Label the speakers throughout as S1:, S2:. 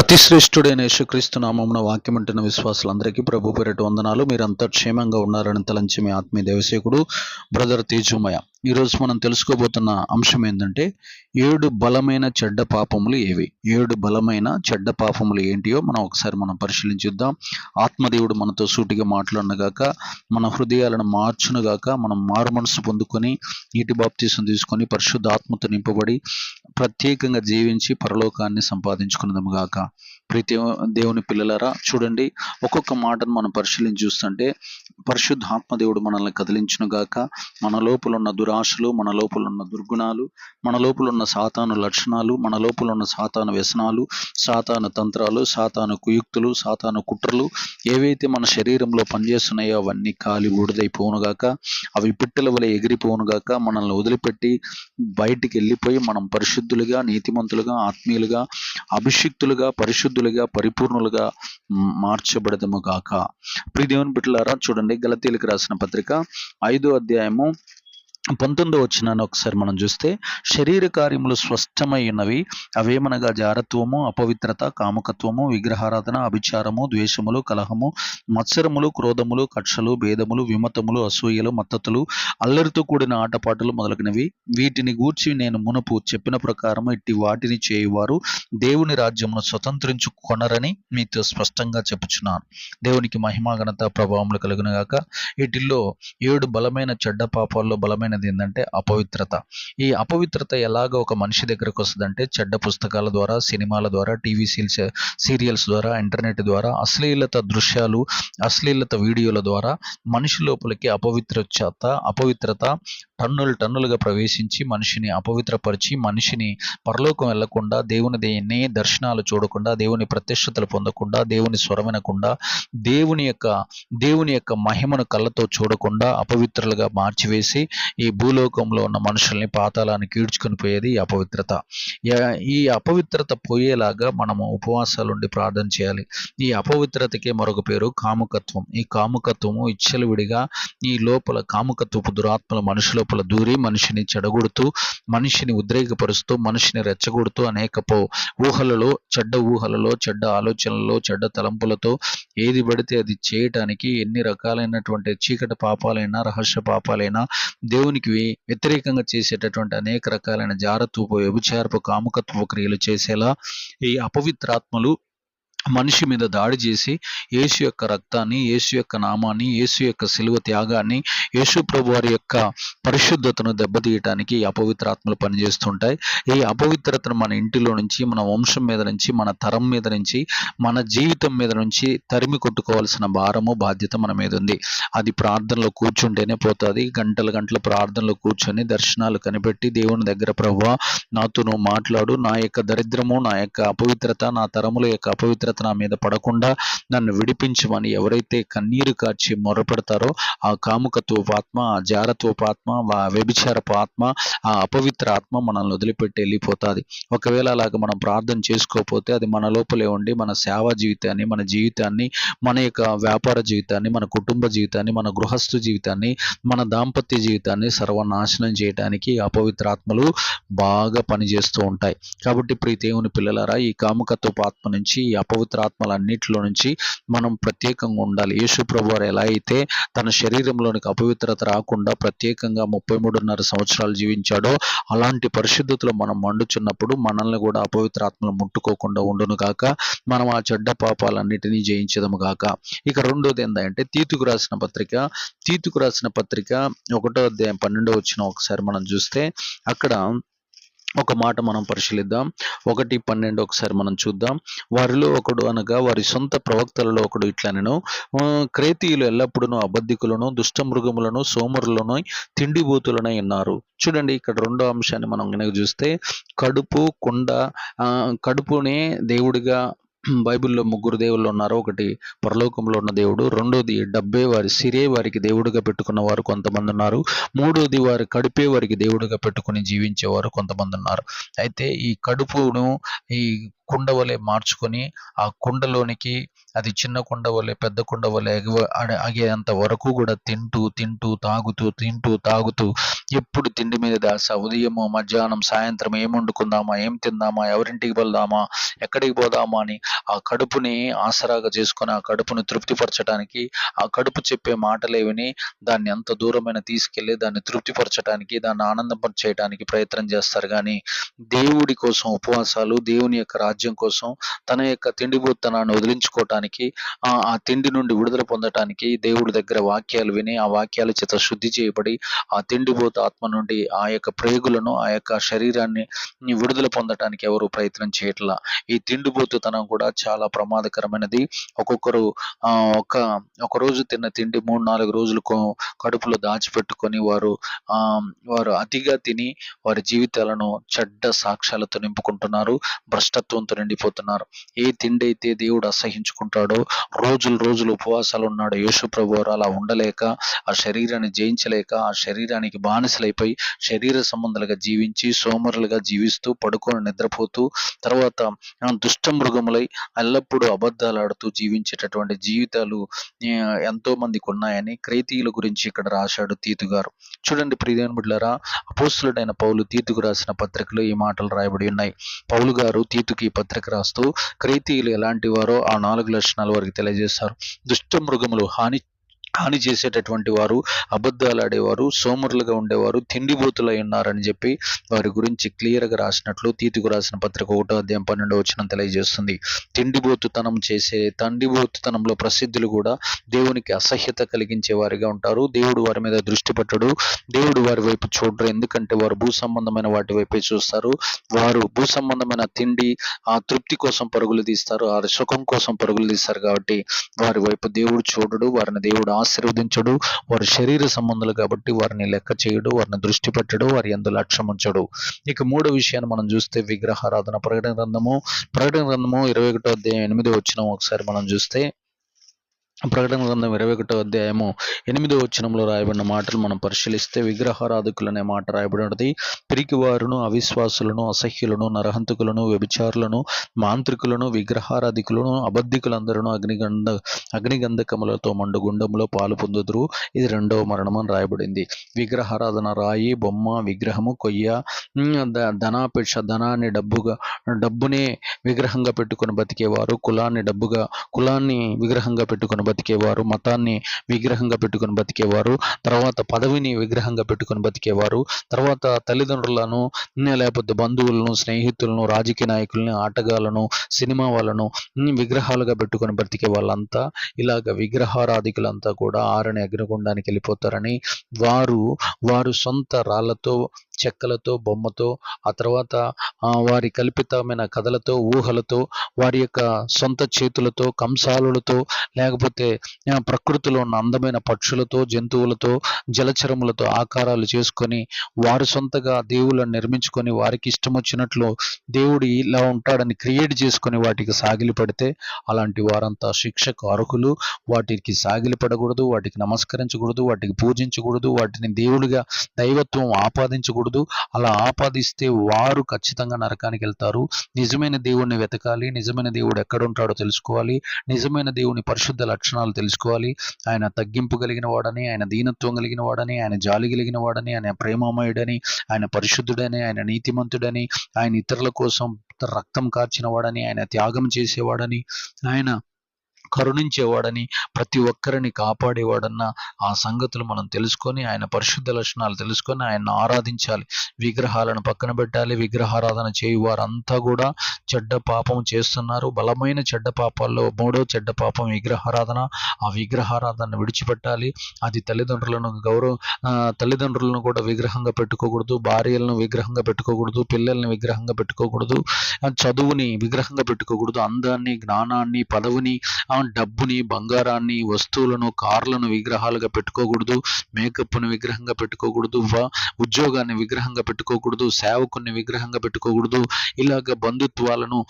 S1: అతి శ్రేష్ఠుడైన యేసుక్రీస్తు నామమున వాక్యం అంటున్న విశ్వాసులందరికీ ప్రభు పేరిట వందనాలు. మీరంతా క్షేమంగా ఉన్నారని తలంచి మీ ఆత్మీయ దేవసేకుడు బ్రదర్ తేజుమయ. ఈరోజు మనం తెలుసుకోబోతున్న అంశం ఏంటంటే 7 బలమైన చెడ్డ పాపములు ఏవి. 7 బలమైన చెడ్డ పాపములు ఏంటియో మనం పరిశీలించుద్దాం. ఆత్మదేవుడు మనతో సూటిగా మాట్లాడనుగాక, మన హృదయాలను మార్చునుగాక, మనం మారు మనసు పొందుకొని నీటి బాప్తీసం తీసుకొని పరిశుద్ధ ఆత్మతో నింపబడి ప్రత్యేకంగా జీవించి పరలోకాన్ని సంపాదించుకున్నదము గాక. ప్రీతి దేవుని పిల్లలారా, చూడండి, ఒక్కొక్క మాటను మనం పరిశీలించి చూస్తుంటే పరిశుద్ధాత్మ దేవుడు మనల్ని కదిలించును గాక. మన లోపల ఉన్న దురాశలు, మన లోపల ఉన్న దుర్గుణాలు, మన లోపల ఉన్న సాతాను లక్షణాలు, మన లోపల ఉన్న సాతాను వ్యసనాలు, సాతాను తంత్రాలు, సాతాను కుయుక్తులు, సాతాను కుట్రలు ఏవైతే మన శరీరంలో పనిచేస్తున్నాయో అవన్నీ కాలి ఊడిదైపోవునుగాక. అవి పిట్టల వలె ఎగిరిపోవునుగాక. మనల్ని వదిలిపెట్టి బయటికి వెళ్ళిపోయి మనం పరిశుద్ధులుగా, నీతిమంతులుగా, ఆత్మీయులుగా, అభిషిక్తులుగా, పరిశుద్ధులుగా, పరిపూర్ణులుగా మార్చబడదము గాక. ప్రియ దేవుని బిడ్డలారా, చూడండి, గలతీయులకు రాసిన పత్రిక 5వ అధ్యాయము 19వ వచనాన్ని ఒకసారి మనం చూస్తే, శరీర కార్యములు స్పష్టమై ఉన్నవి, అవేమనగా జారత్వము, అపవిత్రత, కామకత్వము, విగ్రహారాధన, అభిచారము, ద్వేషములు, కలహము, మత్సరములు, క్రోధములు, కక్షలు, భేదములు, విమతములు, అసూయలు, మత్తతులు, అల్లరితో కూడిన ఆటపాటలు మొదలగునవి. వీటిని గూర్చి నేను మునుపు చెప్పిన ప్రకారము ఇట్టి వాటిని చేయువారు దేవుని రాజ్యమును స్వతంత్రించుకొనరని మీతో స్పష్టంగా చెప్పుచున్నాను. దేవునికి మహిమ, ఘనత, ప్రభావములు కలుగునుగాక. వీటిల్లో 7 బలమైన చెడ్డ పాపాల్లో బలమైన ఏంటంటే అపవిత్రత. ఈ అపవిత్రత ఎలాగ ఒక మనిషి దగ్గరకు వస్తుందంటే చెడ్డ పుస్తకాల ద్వారా, సినిమాల ద్వారా, టీవీ సీరియల్స్ ద్వారా, ఇంటర్నెట్ ద్వారా, అశ్లీలత దృశ్యాలు, అశ్లీలత వీడియోల ద్వారా మనిషి లోపలికి అపవిత్రత టన్నులుగా ప్రవేశించి మనిషిని అపవిత్రపరిచి మనిషిని పరలోకం వెళ్లకుండా, దేవుని దర్శనాలు చూడకుండా, దేవుని ప్రత్యక్షతలు పొందకుండా, దేవుని స్వరం వినకుండా, దేవుని యొక్క మహిమను కళ్ళతో చూడకుండా అపవిత్రులుగా మార్చివేసి ఈ భూలోకంలో ఉన్న మనుషుల్ని పాతాళానికి ఈడ్చుకొని పోయేది ఈ అపవిత్రత. ఈ అపవిత్రత పోయేలాగా మనము ఉపవాసాలుండి ప్రార్థన చేయాలి. ఈ అపవిత్రతకే మరొక పేరు కాముకత్వం. ఈ కాముకత్వము విడిగా ఈ లోపల కాముకత్వపు దురాత్మల మనిషి లోపల దూరి మనిషిని చెడగొడుతూ, మనిషిని ఉద్రేకపరుస్తూ, మనిషిని రెచ్చగొడుతూ అనేకపు చెడ్డ ఊహలలో, చెడ్డ ఆలోచనలలో, చెడ్డ తలంపులతో ఏది పడితే అది చేయటానికి ఎన్ని రకాలైనటువంటి చీకటి పాపాలైనా, రహస్య పాపాలైనా, దేవునికి వ్యతిరేకంగా చేసేటటువంటి అనేక రకాలైన జారత్వపు, వ్యభిచారపు, కాముకత్వపు క్రియలు చేసేలా ఈ అపవిత్రాత్మలు మనిషి మీద దాడి చేసి యేసు యొక్క రక్తాన్ని, యేసు యొక్క నామాన్ని, యేసు యొక్క శిలువ త్యాగాన్ని, యేసు ప్రభు వారి యొక్క పరిశుద్ధతను దెబ్బతీయటానికి ఈ అపవిత్రాత్మలు పనిచేస్తుంటాయి. ఈ అపవిత్రతను మన ఇంటిలో నుంచి, మన వంశం మీద నుంచి, మన తరం మీద నుంచి, మన జీవితం మీద నుంచి తరిమి కొట్టుకోవాల్సిన భారము, బాధ్యత మన మీద ఉంది. అది ప్రార్థనలో కూర్చుంటేనే పోతుంది. గంటల ప్రార్థనలో కూర్చొని దర్శనాలు కనిపెట్టి దేవుని దగ్గర, ప్రభువా నాతో నువ్వు మాట్లాడు, నా యొక్క దరిద్రము, నా యొక్క అపవిత్రత, నా తరముల యొక్క అపవిత్రత నా మీద పడకుండా నన్ను విడిపించమని ఎవరైతే కన్నీరు కార్చి మొరపెడతారో ఆ కాముకత్వపు ఆత్మ, ఆ జారత్వపు ఆత్మ, ఆ వ్యభిచారపు ఆత్మ, ఆ అపవిత్ర ఆత్మ మనల్ని వదిలిపెట్టి వెళ్ళిపోతుంది. ఒకవేళ అలాగ మనం ప్రార్థన చేసుకోకపోతే అది మన లోపలే ఉండి మన సేవా జీవితాన్ని, మన జీవితాన్ని, మన యొక్క వ్యాపార జీవితాన్ని, మన కుటుంబ జీవితాన్ని, మన గృహస్థు జీవితాన్ని, మన దాంపత్య జీవితాన్ని సర్వనాశనం చేయడానికి అపవిత్రాత్మలు బాగా పనిచేస్తూ ఉంటాయి. కాబట్టి ప్రియ దేవుని పిల్లలారా, ఈ కాముకత్వపు ఆత్మ నుంచి, ఈ అపవిత్రాత్మలన్నిటిలో నుంచి మనం ప్రత్యేకంగా ఉండాలి. యేసు ప్రభువారు ఎలా అయితే తన శరీరంలోనికి అపవిత్రత రాకుండా ప్రత్యేకంగా 33.5 సంవత్సరాలు జీవించాడో అలాంటి పరిశుద్ధతలో మనం మండుచున్నప్పుడు మనల్ని కూడా అపవిత్రాత్మలు ముట్టుకోకుండా ఉండును గాక. మనం ఆ చెడ్డ పాపాలన్నిటినీ జయించదము గాక. ఇక రెండోది ఏంటంటే తీతుకు రాసిన పత్రిక 1వ అధ్యాయం 12వ వచనం ఒకసారి మనం చూస్తే అక్కడ ఒక మాట మనం పరిశీలిద్దాం. 1:12 ఒకసారి మనం చూద్దాం. వారిలో ఒకడు అనగా వారి సొంత ప్రవక్తలలో ఒకడు ఇట్లనెను, క్రేతీయులు ఎల్లప్పుడూ అబద్ధికులను, దుష్టమృగములను, సోమరులను, తిండిబోతులనై ఉన్నారు. చూడండి, ఇక్కడ రెండో అంశాన్ని మనం కనుక చూస్తే కడుపునే దేవుడిగా బైబిల్లో 3 దేవుళ్ళు ఉన్నారు. ఒకటి పరలోకంలో ఉన్న దేవుడు, రెండోది డబ్బే వారికి దేవుడిగా పెట్టుకున్న వారు కొంతమంది ఉన్నారు, మూడోది కడుపే వారికి దేవుడిగా పెట్టుకుని జీవించేవారు కొంతమంది ఉన్నారు. అయితే ఈ కడుపును, ఈ కుండ వలె మార్చుకొని ఆ కుండలోనికి అది చిన్న కుండ వలె పెద్ద కుండ వలె అగేంత వరకు కూడా తింటూ తాగుతూ ఎప్పుడు తిండి మీద దాస. ఉదయము మధ్యాహ్నం సాయంత్రం ఏం వండుకుందామా, ఏం తిందామా, ఎవరింటికి వెళ్దామా, ఎక్కడికి పోదామా అని ఆ కడుపుని ఆసరాగా చేసుకొని ఆ కడుపును తృప్తిపరచడానికి, ఆ కడుపు చెప్పే మాటలే విని దాన్ని ఎంత దూరమైన తీసుకెళ్ళి దాన్ని తృప్తిపరచడానికి, దాన్ని ఆనందపరచేయడానికి ప్రయత్నం చేస్తారు. కానీ దేవుడి కోసం ఉపవాసాలు, దేవుని యొక్క రాజ్యం కోసం, తన యొక్క తిండిబోత్తనాన్ని వదిలించుకోవటానికి, ఆ తిండి నుండి విడుదల పొందటానికి దేవుడి దగ్గర వాక్యాలు విని ఆ వాక్యాల చేత శుద్ధి చేయబడి ఆ తిండిబోతు ఆత్మ నుండి ఆ యొక్క ప్రేగులను, ఆ యొక్క శరీరాన్ని విడుదల పొందటానికి ఎవరు ప్రయత్నం చేయట్లా. ఈ తిండిబోతుతనం కూడా చాలా ప్రమాదకరమైనది. ఒక్కొక్కరు ఒక రోజు తిన్న తిండి 3-4 రోజులు కడుపులో దాచిపెట్టుకొని వారు అతిగా తిని వారి జీవితాలను చెడ్డ సాక్ష్యాలతో నింపుకుంటున్నారు, భ్రష్టత్వంతో నిండిపోతున్నారు. ఏ తిండి అయితే దేవుడు అసహించుకుంటాడో, రోజులు ఉపవాసాలు ఉన్నాడు యేసు ప్రభువారు అలా ఉండలేక, ఆ శరీరాన్ని జయించలేక, ఆ శరీరానికి బానిసలైపోయి శరీర సంబంధాలుగా జీవించి సోమరులుగా జీవిస్తూ పడుకొని నిద్రపోతూ తర్వాత దుష్ట మృగములై ఎల్లప్పుడూ అబద్ధాలు ఆడుతూ జీవించేటటువంటి జీవితాలు ఎంతో మందికి ఉన్నాయని క్రేతీయుల గురించి ఇక్కడ రాశాడు తీతు గారు. చూడండి ప్రియదేవుని బిడ్డలారా, అపోస్తలుడైన పౌలు తీతుకు రాసిన పత్రికలో ఈ మాటలు రాయబడి ఉన్నాయి. పౌలు గారు తీతుకి ఈ పత్రిక రాస్తూ క్రేతీయులు ఎలాంటి వారో ఆ 4 లక్షణాల వరకు తెలియజేస్తారు. దుష్ట మృగములు హాని చేసేటటువంటి వారు, అబద్ధాలు ఆడేవారు, సోమరులుగా ఉండేవారు, తిండిబోతులై ఉన్నారని చెప్పి వారి గురించి క్లియర్గా రాసినట్లు తీతుకు రాసిన పత్రిక 1:12 తెలియజేస్తుంది. తిండిబోతుతనంలో ప్రసిద్ధులు కూడా దేవునికి అసహ్యత కలిగించే వారిగా ఉంటారు. దేవుడు వారి మీద దృష్టి పెట్టడు, దేవుడు వారి వైపు చూడరు. ఎందుకంటే వారు భూ సంబంధమైన వాటి వైపే చూస్తారు. వారు భూ సంబంధమైన తిండి, ఆ తృప్తి కోసం పరుగులు తీస్తారు, ఆ సుఖం కోసం పరుగులు తీస్తారు. కాబట్టి వారి వైపు దేవుడు చూడడు, వారిని దేవుడు ఆశీర్వదించడు. వారి శరీర సంబంధాలు కాబట్టి వారిని లెక్క చేయడు, వారిని దృష్టి పెట్టడు, వారి యందు లక్ష్యం ఉంచడు. ఇక 3వ విషయాన్ని మనం చూస్తే విగ్రహారాధన. ప్రకటన గ్రంథము 21:8 ఒకసారి మనం చూస్తే, ప్రకటన గ్రంథం 21:8 రాయబడిన మాటలు మనం పరిశీలిస్తే, విగ్రహారాధకులు అనే మాట రాయబడి ఉన్నది. పిరికివారును, అవిశ్వాసులను, అసహ్యులను, నరహంతకులను, వ్యభిచారులను, మాంత్రికులను, విగ్రహారాధికులను, అబద్ధికులందరూ అగ్నిగంధకములతో మండుగుండంలో పాలు పొందుదురు. ఇది 2వ మరణం అని రాయబడింది. విగ్రహారాధన రాయి, బొమ్మ, విగ్రహము, కొయ్య, ధనాపేక్ష, ధనాన్ని డబ్బునే విగ్రహంగా పెట్టుకుని బతికేవారు, కులాన్ని విగ్రహంగా పెట్టుకుని బతికేవారు, మతాన్ని విగ్రహంగా పెట్టుకుని బతికేవారు, తర్వాత పదవిని విగ్రహంగా పెట్టుకుని బతికేవారు, తర్వాత తల్లిదండ్రులను, లేకపోతే బంధువులను, స్నేహితులను, రాజకీయ నాయకులను, ఆటగాళ్లను, సినిమా వాళ్ళను విగ్రహాలుగా పెట్టుకుని బ్రతికే వాళ్ళంతా, ఇలాగ విగ్రహారాధికులంతా కూడా ఆరని అగ్నిగుండానికి వెళ్ళిపోతారని, వారు సొంత రాళ్లతో, చెక్కలతో, బొమ్మతో, ఆ తర్వాత వారి కల్పితమైన కథలతో, ఊహలతో, వారి యొక్క సొంత చేతులతో, కంసాలులతో, లేకపోతే ప్రకృతిలో ఉన్న అందమైన పక్షులతో, జంతువులతో, జలచరములతో ఆకారాలు చేసుకొని వారు సొంతగా దేవుళ్ళని నిర్మించుకొని వారికి ఇష్టం వచ్చినట్లు దేవుడు ఇలా ఉంటాడని క్రియేట్ చేసుకొని వాటికి సాగిలి పడితే అలాంటి వారంతా శిక్షకు అర్హులు. వాటికి సాగిలి పడకూడదు, వాటికి నమస్కరించకూడదు, వాటికి పూజించకూడదు, వాటిని దేవుడిగా దైవత్వం ఆపాదించకూడదు. అలా ఆపాదిస్తే వారు ఖచ్చితంగా నరకానికి వెళ్తారు. నిజమైన దేవుణ్ణి వెతకాలి, నిజమైన దేవుడు ఎక్కడ ఉంటాడో తెలుసుకోవాలి, నిజమైన దేవుని పరిశుద్ధ లక్షణాలు తెలుసుకోవాలి. ఆయన తగ్గింపు కలిగిన వాడని, ఆయన దీనత్వం కలిగిన వాడని, ఆయన జాలి కలిగిన వాడని, ఆయన ప్రేమమయుడని, ఆయన పరిశుద్ధుడని, ఆయన నీతిమంతుడని, ఆయన ఇతరుల కోసం రక్తం కార్చిన వాడని, ఆయన త్యాగం చేసేవాడని, ఆయన కరుణించేవాడని, ప్రతి ఒక్కరిని కాపాడేవాడన్న ఆ సంగతులు మనం తెలుసుకొని ఆయన పరిశుద్ధ లక్షణాలు తెలుసుకొని ఆయన్ని ఆరాధించాలి. విగ్రహాలను పక్కన పెట్టాలి. విగ్రహారాధన చేయు వారంతా కూడా చెడ్డ పాపం చేస్తున్నారు. బలమైన చెడ్డ పాపాల్లో 3వ చెడ్డ పాపం విగ్రహారాధన. ఆ విగ్రహారాధన విడిచిపెట్టాలి. అది తల్లిదండ్రులను కూడా విగ్రహంగా పెట్టుకోకూడదు, భార్యలను విగ్రహంగా పెట్టుకోకూడదు, పిల్లల్ని విగ్రహంగా పెట్టుకోకూడదు, చదువుని విగ్రహంగా పెట్టుకోకూడదు, అందాన్ని, జ్ఞానాన్ని, పదవిని డబ్బుని, బంగారాన్ని, వస్తువులను, కార్లను విగ్రహాలుగా పెట్టుకోకూడదు, మేకప్ను విగ్రహంగా పెట్టుకోకూడదు, ఉద్యోగాన్ని విగ్రహంగా పెట్టుకోకూడదు, సేవకుని విగ్రహంగా పెట్టుకోకూడదు, ఇలాగ బంధుత్వాలను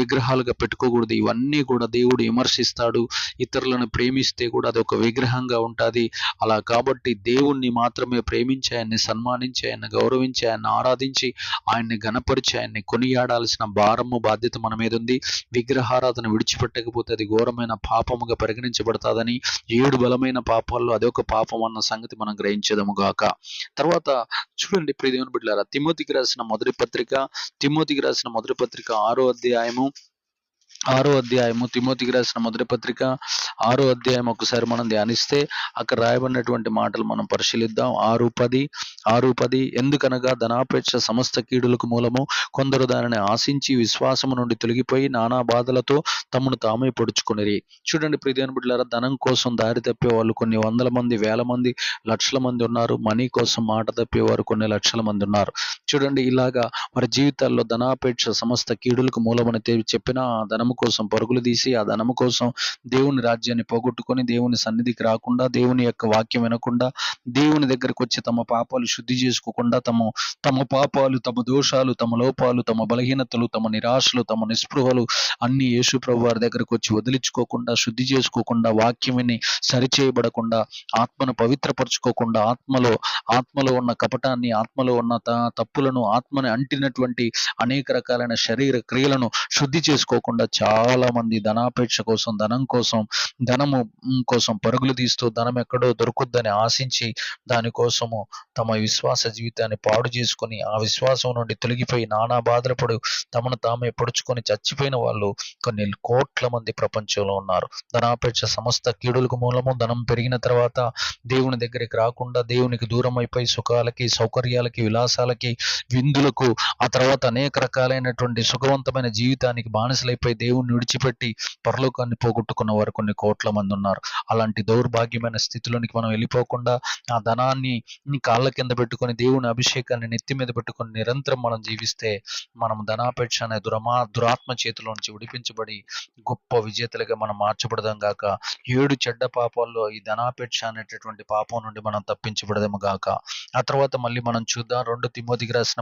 S1: విగ్రహాలుగా పెట్టుకోకూడదు. ఇవన్నీ కూడా దేవుడు విమర్శిస్తాడు. ఇతరులను ప్రేమిస్తే కూడా అది ఒక విగ్రహంగా ఉంటుంది. అలా కాబట్టి దేవుణ్ణి మాత్రమే ప్రేమించి, ఆయన్ని సన్మానించి, ఆయన్ని గౌరవించి, ఆయన్ని ఆరాధించి, ఆయన్ని గణపరిచి, ఆయన్ని కొనియాడాల్సిన భారము, బాధ్యత మన మీద ఉంది. విగ్రహారాధన విడిచిపెట్టకపోతే అది ఘోరమైన పాపముగా పరిగణించబడతాదని, 7 బలమైన పాపాల్లో అదొక పాపం అన్న సంగతి మనం గ్రహించదము గాక. తర్వాత చూడండి ప్రియ దేవుని బిడ్డలారా, తిమోతికి రాసిన మొదటి పత్రిక 6వ అధ్యాయము తిమోతికి రాసిన మొదటి పత్రిక 6వ అధ్యాయం ఒకసారి మనం ధ్యానిస్తే అక్కడ రాయబడినటువంటి మాటలు మనం పరిశీలిద్దాం. 6:10 ఎందుకనగా ధనాపేక్ష సమస్త కీడులకు మూలము, కొందరు దానిని ఆశించి విశ్వాసము నుండి తొలగిపోయి నానా బాధలతో తమను తామే పొడుచుకునిరి. చూడండి ప్రియ దేవుని బిడ్డలారా, ధనం కోసం దారి తప్పే వాళ్ళు కొన్ని వందల మంది, వేల మంది, లక్షల మంది ఉన్నారు. మనీ కోసం మాట తప్పేవారు కొన్ని లక్షల మంది ఉన్నారు. చూడండి, ఇలాగా వారి జీవితాల్లో ధనాపేక్ష సమస్త కీడులకు మూలమని చెప్పిన ఆ ధనము కోసం పరుగులు తీసి, ఆ ధనము కోసం దేవుని రాజ్యాన్ని పోగొట్టుకొని, దేవుని సన్నిధికి రాకుండా, దేవుని యొక్క వాక్యం వినకుండా, దేవుని దగ్గరకు వచ్చి తమ పాపాలు శుద్ధి చేసుకోకుండా, తమ పాపాలు, తమ దోషాలు, తమ లోపాలు, తమ బలహీనతలు, తమ నిరాశలు, తమ నిస్పృహలు అన్ని యేసు ప్రభు వారి దగ్గరకు వచ్చి వదిలించుకోకుండా, శుద్ధి చేసుకోకుండా, వాక్యం విని సరిచేయబడకుండా, ఆత్మను పవిత్రపరచుకోకుండా, ఆత్మలో ఉన్న కపటాన్ని, ఆత్మలో ఉన్న తప్పులను, ఆత్మని అంటినటువంటి అనేక రకాలైన శరీర క్రియలను శుద్ధి చేసుకోకుండా చాలా మంది ధనాపేక్ష కోసం, ధనము కోసం పరుగులు తీస్తూ, ధనం ఎక్కడో దొరుకుద్దని ఆశించి దానికోసము తమ విశ్వాస జీవితాన్ని పాడు చేసుకొని, ఆ విశ్వాసం నుండి తొలగిపోయి నానా బాధలు పడు తమను తామే పొడుచుకొని చచ్చిపోయిన వాళ్ళు కొన్ని కోట్ల మంది ప్రపంచంలో ఉన్నారు. ధనాపేక్ష సమస్త కీడులకు మూలము. ధనం పెరిగిన తర్వాత దేవుని దగ్గరికి రాకుండా, దేవునికి దూరం అయిపోయి సుఖాలకి, సౌకర్యాలకి, విలాసాలకి, విందులకు, ఆ తర్వాత అనేక రకాలైనటువంటి సుఖవంతమైన జీవితానికి బానిసలైపోయి దేవుణ్ణి విడిచిపెట్టి పరలోకాన్ని పోగొట్టుకున్న వారు కొన్ని కోట్ల మంది ఉన్నారు. అలాంటి దౌర్భాగ్యమైన స్థితిలోనికి మనం వెళ్ళిపోకుండా, ఆ ధనాన్ని కాళ్ళ కింద పెట్టుకొని, దేవుని అభిషేకాన్ని నెత్తి మీద పెట్టుకొని నిరంతరం మనం జీవిస్తే మనం ధనాపేక్ష అనే దురాత్మ చేతిలో నుంచి విడిపించబడి గొప్ప విజేతలుగా మనం మార్చబడదాం గాక. 7 చెడ్డ పాపాల్లో ఈ ధనాపేక్ష అనేటటువంటి పాపం నుండి మనం తప్పించబడదాము గాక. ఆ తర్వాత మళ్ళీ మనం చూద్దాం. 2 తిమోతికి రాసిన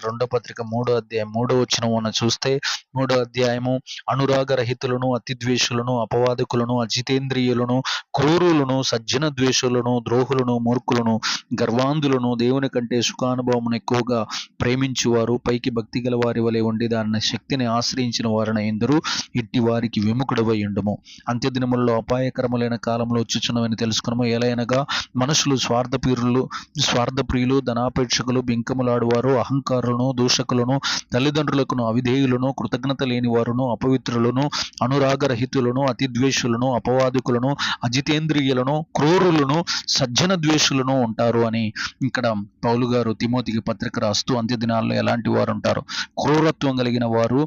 S1: 2వ పత్రిక 3వ అధ్యాయం 3వ వచనం చూస్తే, 3వ అధ్యాయము, అనురాగరహితులను, అతిద్వేషులను, అపవాదకులను, అజితేంద్రియులను, క్రూరులను, సజ్జన ద్వేషులను, ద్రోహులను, మూర్ఖులను, గర్వాంధులను, దేవుని కంటే సుఖానుభవమును ఎక్కువగా ప్రేమించువారు, పైకి భక్తి గల వారి వలె ఉండి దాని శక్తిని ఆశ్రయించిన వారిని ఎందరూ, ఇట్టి వారికి విముఖుడవై ఉండుము. అంత్యదినములలో అపాయకరములైన కాలంలో వచ్చుచున్నవని తెలుసుకున్నాము. ఎలయనగా మనుషులు స్వార్థప్రియులు, ధనాపేక్షకులు, బింకములాడువారు, అహంకారులను, దూషకులను, తల్లిదండ్రులకు అవిధేయులను, కృతజ్ఞత లేని వారును, అపవిత్రులను, అనురాగరహితులను, అతిద్వేషులను, అపవాదికులను, అజితేంద్రియులను, క్రూరులను, సజ్జన ద్వేషులను ఉంటారు అని ఇక్కడ పౌలు గారు తిమోతికి పత్రిక రాస్తూ, అంత్యదినాల్లో ఎలాంటి వారు ఉంటారు? క్రూరత్వం కలిగిన వారు,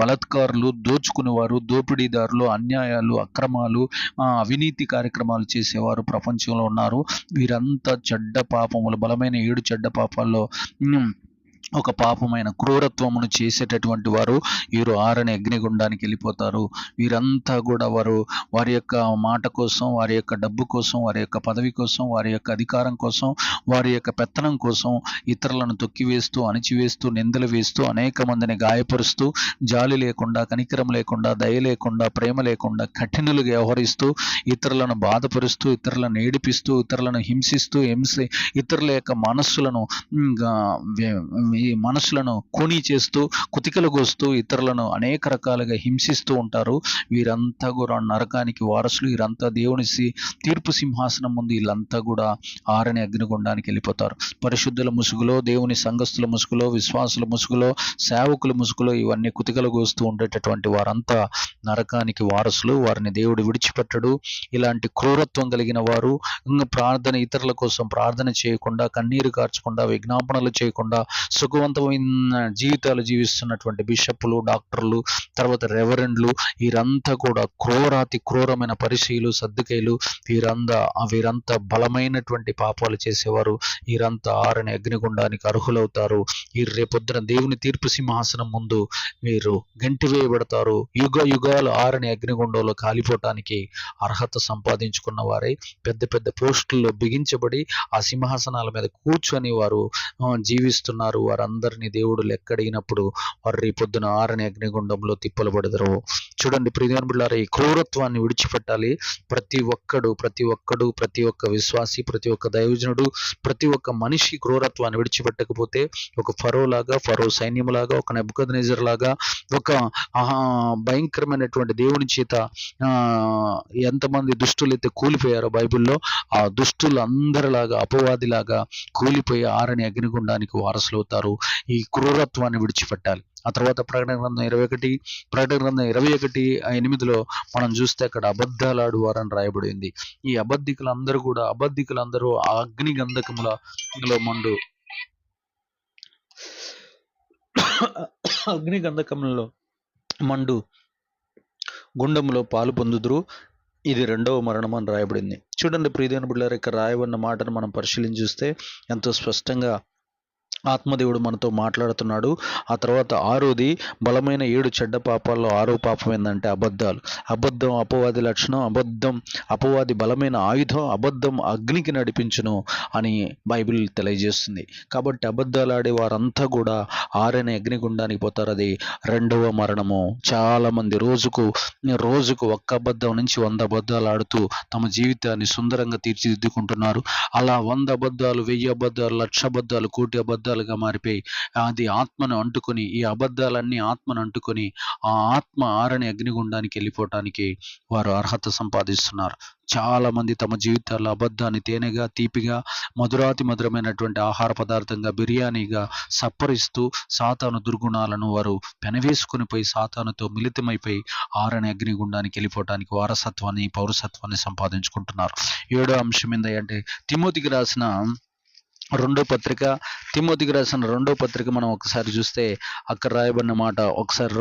S1: బలాత్కారులు, దోచుకునేవారు, దోపిడీదారులు, అన్యాయాలు, అక్రమాలు, అవినీతి కార్యక్రమాలు చేసేవారు ప్రపంచంలో ఉన్నారు. వీరంతా చెడ్డ పాపములు, బలమైన 7 చెడ్డ పాపాల్లో ఒక పాపమైన క్రూరత్వమును చేసేటటువంటి వారు వీరు ఆరని అగ్నిగుండానికి వెళ్ళిపోతారు. వీరంతా కూడా వారి యొక్క మాట కోసం, వారి యొక్క డబ్బు కోసం, వారి యొక్క పదవి కోసం, వారి యొక్క అధికారం కోసం, వారి యొక్క పెత్తనం కోసం ఇతరులను తొక్కివేస్తూ, అణిచివేస్తూ, నిందలు వేస్తూ, అనేక మందిని గాయపరుస్తూ, జాలి లేకుండా, కనికరం లేకుండా, దయ లేకుండా, ప్రేమ లేకుండా కఠినులుగా వ్యవహరిస్తూ, ఇతరులను బాధపరుస్తూ, ఇతరులను ఏడిపిస్తూ, ఇతరులను హింసిస్తూ, ఇతరుల యొక్క మనసులను ఖూనీ చేస్తూ, కుతికలు కోస్తూ, ఇతరులను అనేక రకాలుగా హింసిస్తూ ఉంటారు. వీరంతా కూడా నరకానికి వారసులు. వీరంతా దేవుని తీర్పు సింహాసనం ముందు వీళ్ళంతా కూడా ఆరని అగ్నిగుండానికి వెళ్ళిపోతారు. పరిశుద్ధుల ముసుగులో, దేవుని సంఘస్థుల ముసుగులో, విశ్వాసుల ముసుగులో, సేవకుల ముసుగులో ఇవన్నీ కుతికలు కోస్తూ ఉండేటటువంటి వారంతా నరకానికి వారసులు. వారిని దేవుడు విడిచిపెట్టడు. ఇలాంటి క్రూరత్వం కలిగిన వారు, ఇతరుల కోసం ప్రార్థన చేయకుండా, కన్నీరు కార్చకుండా, విజ్ఞాపనలు చేయకుండా, సుఖవంతమైన జీవితాలు జీవిస్తున్నటువంటి బిషప్లు, డాక్టర్లు, తర్వాత రెవరెండ్లు, వీరంతా కూడా క్రూరాతి క్రూరమైన పరిచయులు, సద్దుకైలు, వీరంతా బలమైనటువంటి పాపాలు చేసేవారు. వీరంతా ఆరని అగ్నిగుండానికి అర్హులవుతారు. ఈ రేపొద్దున దేవుని తీర్పు సింహాసనం ముందు వీరు గంటివేయబడతారు. యుగ యుగాలు ఆరని అగ్నిగుండంలో కాలిపోవటానికి అర్హత సంపాదించుకున్న వారై పెద్ద పెద్ద పోస్టుల్లో బిగించబడి ఆ సింహాసనాల మీద కూర్చొని వారు జీవిస్తున్నారు. వారందరినీ దేవుడు లెక్కడిగినప్పుడు వారు రేపొద్దున ఆరని అగ్నిగుండంలో తిప్పలబడతారు. చూడండి ప్రియమైన బిడ్డలారా, ఈ క్రూరత్వాన్ని విడిచిపెట్టాలి. ప్రతి ఒక్క విశ్వాసి, ప్రతి ఒక్క దైవజనుడు, ప్రతి ఒక్క మనిషి క్రూరత్వాన్ని విడిచిపెట్టకపోతే ఒక ఫరో సైన్యములాగా, ఒక నెబుకద్నెజర్ లాగా, ఒక భయంకరమైనటువంటి దేవుని చేత ఎంతమంది దుష్టులైతే కూలిపోయారో బైబిల్లో, ఆ దుష్టులు అందరిలాగా అపవాదిలాగా కూలిపోయి ఆరని అగ్నిగుండానికి వారసులు అవుతారు. ఈ క్రూరత్వాన్ని విడిచిపెట్టాలి. ఆ తర్వాత ప్రకటన గ్రంథం 21:8 మనం చూస్తే అక్కడ అబద్ధాలాడు వారని రాయబడింది. ఈ అబద్ధికులందరూ ఆ అగ్ని గంధకములలో మండు గుండములో పాలు పొందుదురు. ఇది 2వ మరణం అని రాయబడింది. చూడండి ప్రియమైన బిడ్డలారా, ఇక్కడ రాయబడిన మాటను మనం పరిశీలించి చూస్తే ఎంతో స్పష్టంగా ఆత్మదేవుడు మనతో మాట్లాడుతున్నాడు. ఆ తర్వాత 6వది బలమైన 7 చెడ్డ పాపాల్లో 6వ పాపం ఏంటంటే అబద్ధాలు. అబద్ధం అపవాది లక్షణం, అపవాది బలమైన ఆయుధం, అబద్ధం అగ్నికి నడిపించును అని బైబిల్ తెలియజేస్తుంది. కాబట్టి అబద్ధాలు ఆడే వారంతా కూడా ఆరని అగ్నిగుండానికి పోతారు. అది 2వ మరణము. చాలా మంది రోజుకు ఒక్క అబద్ధం నుంచి 100 అబద్ధాలు ఆడుతూ తమ జీవితాన్ని సుందరంగా తీర్చిదిద్దుకుంటున్నారు. అలా 100 అబద్ధాలు, 1000 అబద్ధాలు, 1,00,000 అబద్ధాలు, కోటి అబద్ధాలుగా మారిపోయి అది ఆత్మను అంటుకొని, ఈ అబద్ధాలన్నీ ఆత్మను అంటుకొని ఆ ఆత్మ ఆరని అగ్నిగుండానికి వెళ్ళిపోవటానికి వారు అర్హత సంపాదిస్తున్నారు. చాలా మంది తమ జీవితాల్లో అబద్ధాన్ని తేనెగా, తీపిగా, మధురమైనటువంటి ఆహార పదార్థంగా, బిర్యానీగా సప్పరిస్తూ సాతాను దుర్గుణాలను వారు పెనవేసుకుని పోయి సాతానుతో మిళితమైపోయి ఆరని అగ్నిగుండానికి వెళ్ళిపోవటానికి వారసత్వాన్ని, పౌరసత్వాన్ని సంపాదించుకుంటున్నారు. 7వ అంశం ఏంటంటే తిమోతికి రాసిన రెండో పత్రిక మనం ఒకసారి చూస్తే అక్కడ రాయబడిన మాట ఒకసారి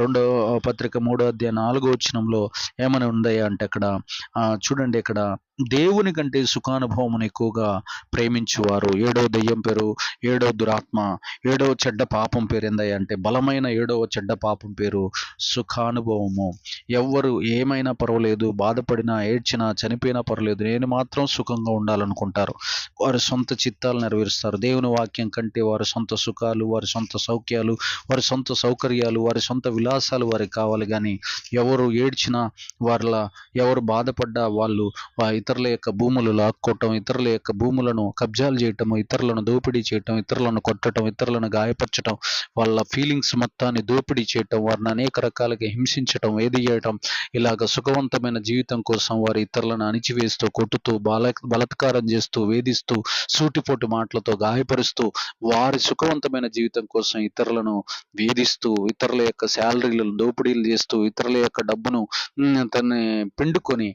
S1: రెండో పత్రిక 3వ అధ్యాయం 4వ వచనంలో ఏమని ఉందయ్యా అంటే అక్కడ చూడండి, ఇక్కడ దేవుని కంటే సుఖానుభవమును ఎక్కువగా ప్రేమించువారు. 7వ దయ్యం పేరు, 7వ దురాత్మ, 7వ చెడ్డ పాపం పేరు ఏందయ్యా అంటే బలమైన 7వ చెడ్డ పాపం పేరు సుఖానుభవము. ఎవ్వరు ఏమైనా పర్వాలేదు, బాధపడినా, ఏడ్చినా, చనిపోయినా పర్వాలేదు, నేను మాత్రం సుఖంగా ఉండాలనుకుంటారు. వారి సొంత చిత్తాలు నెరవేరుస్తారు. దేవుని వాక్యం కంటే వారి సొంత సుఖాలు, వారి సొంత సౌఖ్యాలు, వారి సొంత సౌకర్యాలు, వారి సొంత విలాసాలు వారికి కావాలి. కానీ ఎవరు ఏడ్చినా, ఎవరు బాధపడ్డా వాళ్ళు ఇతరుల యొక్క భూములు లాక్కోవటం, ఇతరుల యొక్క భూములను కబ్జాలు చేయటము, ఇతరులను దోపిడీ చేయటం, ఇతరులను కొట్టడం, ఇతరులను గాయపరచడం, వాళ్ళ ఫీలింగ్స్ మొత్తాన్ని దోపిడీ చేయటం, వారిని అనేక రకాలుగా హింసించటం, ఏది చేయటం, ఇలాగ సుఖవంతమైన జీవితం కోసం వారి ఇతరులను అణిచివేస్తూ, కొట్టుతూ, బలాత్కారం చేస్తూ, వేధిస్తూ, సూటిపోటు మాటలతో గాయపరుస్తూ, వారి సుఖవంతమైన జీవితం కోసం ఇతరులను వేధిస్తూ, ఇతరుల యొక్క శాలరీలను దోపిడీలు చేస్తూ, ఇతరుల యొక్క డబ్బును తన్ని పిండుకొని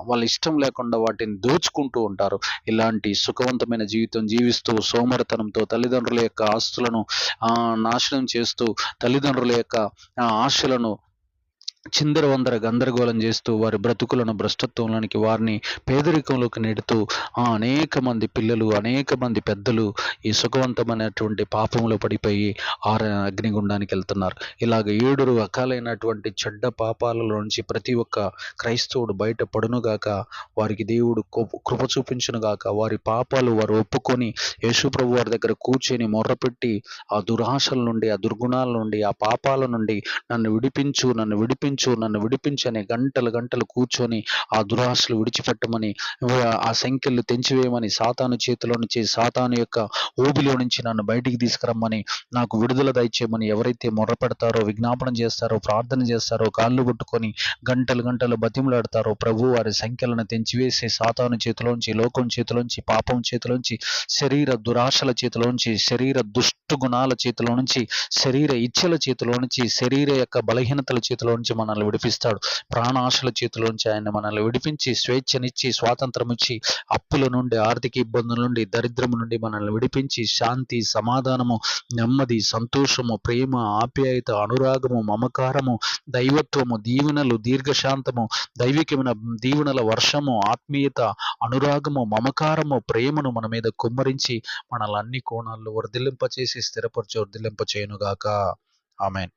S1: వాళ్ళ ఇష్టం లేకుండా వాటిని దోచుకుంటూ ఉంటారు. ఇలాంటి సుఖవంతమైన జీవితం జీవిస్తూ సోమరితనంతో తల్లిదండ్రుల యొక్క ఆస్తులను నాశనం చేస్తూ, తల్లిదండ్రుల యొక్క ఆశలను చిందరవందర గందరగోళం చేస్తూ, వారి బ్రతుకులను భ్రష్టత్వంలోనికి, వారిని పేదరికంలోకి నెడుతూ అనేక మంది పిల్లలు, అనేక మంది పెద్దలు ఈ సుఖవంతమైనటువంటి పాపంలో పడిపోయి అగ్నిగుండానికి వెళ్తున్నారు. ఇలాగ 7 రకాలైనటువంటి చెడ్డ పాపాలలో నుంచి ప్రతి ఒక్క క్రైస్తవుడు బయటపడునుగాక, వారికి దేవుడు కృప చూపించునుగాక. వారి పాపాలు వారు ఒప్పుకొని యేసుప్రభు వారి దగ్గర కూర్చొని మొర్రపెట్టి ఆ దురాశల నుండి, ఆ దుర్గుణాల నుండి, ఆ పాపాల నుండి నన్ను విడిపించు అనే గంటలు కూర్చొని ఆ దురాశలు విడిచిపెట్టమని, ఆ సంఖ్యలు తెంచివేయమని, సాతాను చేతిలో నుంచి, సాతాను యొక్క ఊబిలో నుంచి నన్ను బయటికి తీసుకురమ్మని, నాకు విడుదల దయచేయమని ఎవరైతే మొర్రపెడతారో, విజ్ఞాపన చేస్తారో, ప్రార్థన చేస్తారో, కాళ్ళు కొట్టుకొని గంటలు బతిమలాడతారో, ప్రభు వారి సంఖ్యలను తెంచివేసి సాతాను చేతిలోంచి, లోకం చేతిలోంచి, పాపం చేతిలోంచి, శరీర దురాశల చేతిలోంచి, శరీర దుష్టు గుణాల చేతిలో నుంచి, శరీర ఇచ్చల చేతిలో నుంచి, శరీర యొక్క బలహీనతల చేతిలో నుంచి మనల్ని విడిపిస్తాడు. ప్రాణాశల చేతిలో నుంచి ఆయన మనల్ని విడిపించి స్వేచ్ఛనిచ్చి స్వాతంత్రం ఇచ్చి అప్పుల నుండి, ఆర్థిక ఇబ్బందుల నుండి, దరిద్రము నుండి మనల్ని విడిపించి శాంతి, సమాధానము, నెమ్మది, సంతోషము, ప్రేమ, ఆప్యాయత, అనురాగము, మమకారము, దైవత్వము, దీవెనలు, దీర్ఘశాంతము, దైవికమైన దీవెనల వర్షము, ఆత్మీయత, అనురాగము, మమకారము, ప్రేమను మన మీద కుమ్మరించి మనల్ని అన్ని కోణాల్లో వర్ధిల్లింపచేసి స్థిరపరచు వర్ధిల్లింప చేయనుగాక. ఆమేన్.